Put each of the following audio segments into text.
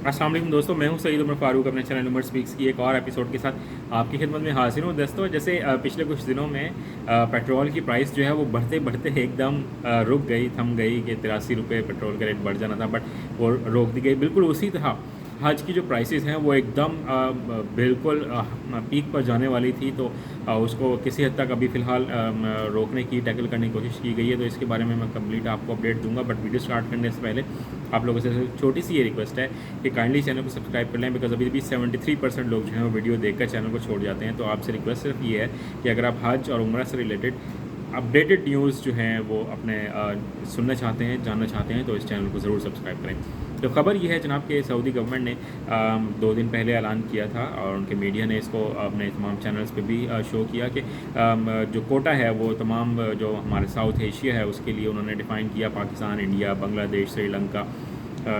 अस्सलाम वालेकुम दोस्तों, मैं हूं सईद उमर फारूक अपने चैनल उमर स्पीक्स की एक और एपिसोड के साथ आपकी खिदमत में हाजिर हूं। दोस्तों, जैसे पिछले कुछ दिनों में पेट्रोल की प्राइस जो है वो बढ़ते बढ़ते एकदम रुक गई, थम गई कि 83 रुपये पेट्रोल का रेट बढ़ जाना था, बट वो रोक दी गई। बिल्कुल उसी तरह हज की जो प्राइसेस हैं वो एकदम बिल्कुल पीक पर जाने वाली थी, तो उसको किसी हद तक अभी फ़िलहाल रोकने की, टैकल करने की कोशिश की गई है। तो इसके बारे में मैं कंप्लीट आपको अपडेट दूंगा, बट वीडियो स्टार्ट करने से पहले आप लोगों से छोटी सी ये रिक्वेस्ट है कि काइंडली चैनल को सब्सक्राइब कर लें, बिकॉज अभी भी 73% लोग जो हैं वो वीडियो देखकर चैनल को छोड़ जाते हैं। तो आपसे रिक्वेस्ट सिर्फ ये है कि अगर आप हज और उम्रा से रिलेटेड अपडेटेड न्यूज़ जो हैं वो अपने सुनना चाहते हैं, जानना चाहते हैं, तो इस चैनल को ज़रूर सब्सक्राइब करें। तो ख़बर ये है जनाब कि सऊदी गवर्नमेंट ने 2 दिन पहले ऐलान किया था और उनके मीडिया ने इसको अपने तमाम चैनल्स पे भी शो किया कि जो कोटा है वो तमाम जो हमारे साउथ एशिया है उसके लिए उन्होंने डिफ़ाइन किया, पाकिस्तान, इंडिया, बांग्लादेश, श्रीलंका,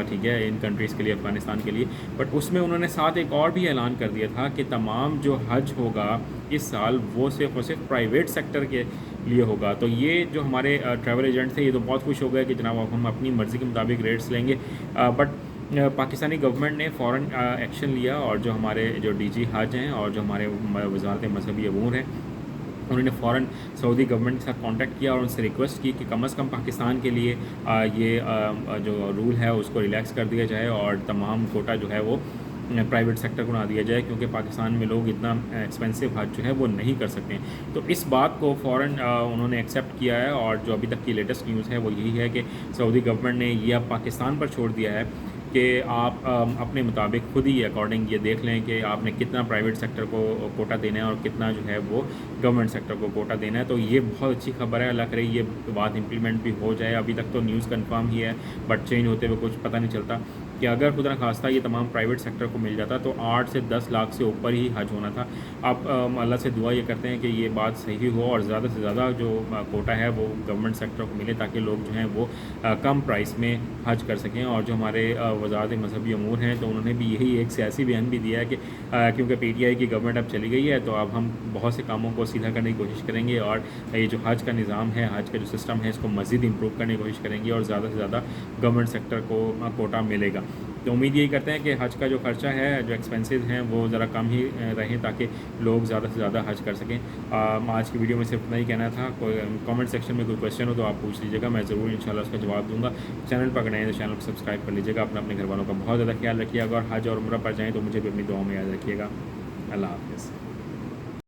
ठीक है, इन कंट्रीज़ के लिए, अफ़गानिस्तान के लिए। बट उसमें उन्होंने साथ एक और भी ऐलान कर दिया था कि तमाम जो हज होगा इस साल वो सिर्फ़ और सिर्फ प्राइवेट सेक्टर के लिए होगा। तो ये जो हमारे ट्रैवल एजेंट थे ये तो बहुत खुश हो गए कि जनाब अब हम अपनी मर्ज़ी के मुताबिक रेट्स लेंगे, बट पाकिस्तानी गवर्नमेंट ने फ़ौरन एक्शन लिया और जो हमारे जो डीजी हज हैं और जो हमारे वज़ारत मज़हबी अमूर हैं उन्होंने फ़ौरन सऊदी गवर्नमेंट के साथ कांटेक्ट किया और उनसे रिक्वेस्ट की कि कम से कम पाकिस्तान के लिए ये जो रूल है उसको रिलैक्स कर दिया जाए और तमाम कोटा जो है वो प्राइवेट सेक्टर को ना दिया जाए, क्योंकि पाकिस्तान में लोग इतना एक्सपेंसिव हज जो है वो नहीं कर सकते हैं। तो इस बात को फ़ौरन उन्होंने एक्सेप्ट किया है और जो अभी तक की लेटेस्ट न्यूज़ है वो यही है कि सऊदी गवर्नमेंट ने ये अब पाकिस्तान पर छोड़ दिया है कि आप अपने मुताबिक खुद ही अकॉर्डिंग ये देख लें कि आपने कितना प्राइवेट सेक्टर को कोटा देना है और कितना जो है वो गवर्नमेंट सेक्टर को कोटा देना है। तो ये बहुत अच्छी खबर है, अल्लाह करे ये बात इंप्लीमेंट भी हो जाए। अभी तक तो न्यूज़ कंफर्म ही है, बट चेंज होते हुए कुछ पता नहीं चलता कि अगर खुदा न खास्ता ये तमाम प्राइवेट सेक्टर को मिल जाता तो 8 से 10 लाख से ऊपर ही हज होना था। आप अल्लाह से दुआ ये करते हैं कि ये बात सही हो और ज़्यादा से ज़्यादा जो कोटा है वो गवर्नमेंट सेक्टर को मिले, ताकि लोग जो हैं वो कम प्राइस में हज कर सकें। और जो हमारे वज़ारत मज़हबी अमूर हैं तो उन्होंने भी यही एक सियासी बयान भी दिया है कि क्योंकि PTI की गवर्नमेंट अब चली गई है तो अब हम बहुत से कामों को सीधा करने की कोशिश करेंगे और ये जो हज का निज़ाम है, हज का जो सिस्टम है, इसको मज़ीद इम्प्रूव करने की कोशिश करेंगे और ज़्यादा से ज़्यादा गवर्नमेंट सेक्टर को कोटा मिलेगा। तो उम्मीद यही करते हैं कि हज का जो खर्चा है, जो एक्सपेंसेस हैं वो ज़रा कम ही रहें ताकि लोग ज़्यादा से ज़्यादा हज कर सकें। आज की वीडियो में सिर्फ इतना ही कहना था। कोई कमेंट सेक्शन में कोई क्वेश्चन हो तो आप पूछ लीजिएगा, मैं ज़रूर इंशाल्लाह उसका जवाब दूंगा। चैनल पर अगर नए तो चैनल को सब्सक्राइब कर लीजिएगा। अपने घर वालों का बहुत ज़्यादा ख्याल रखिएगा और हज और उम्रा पर जाएँ तो मुझे भी अपनी दुआओं में याद रखिएगा। अल्लाह हाफ़िज़।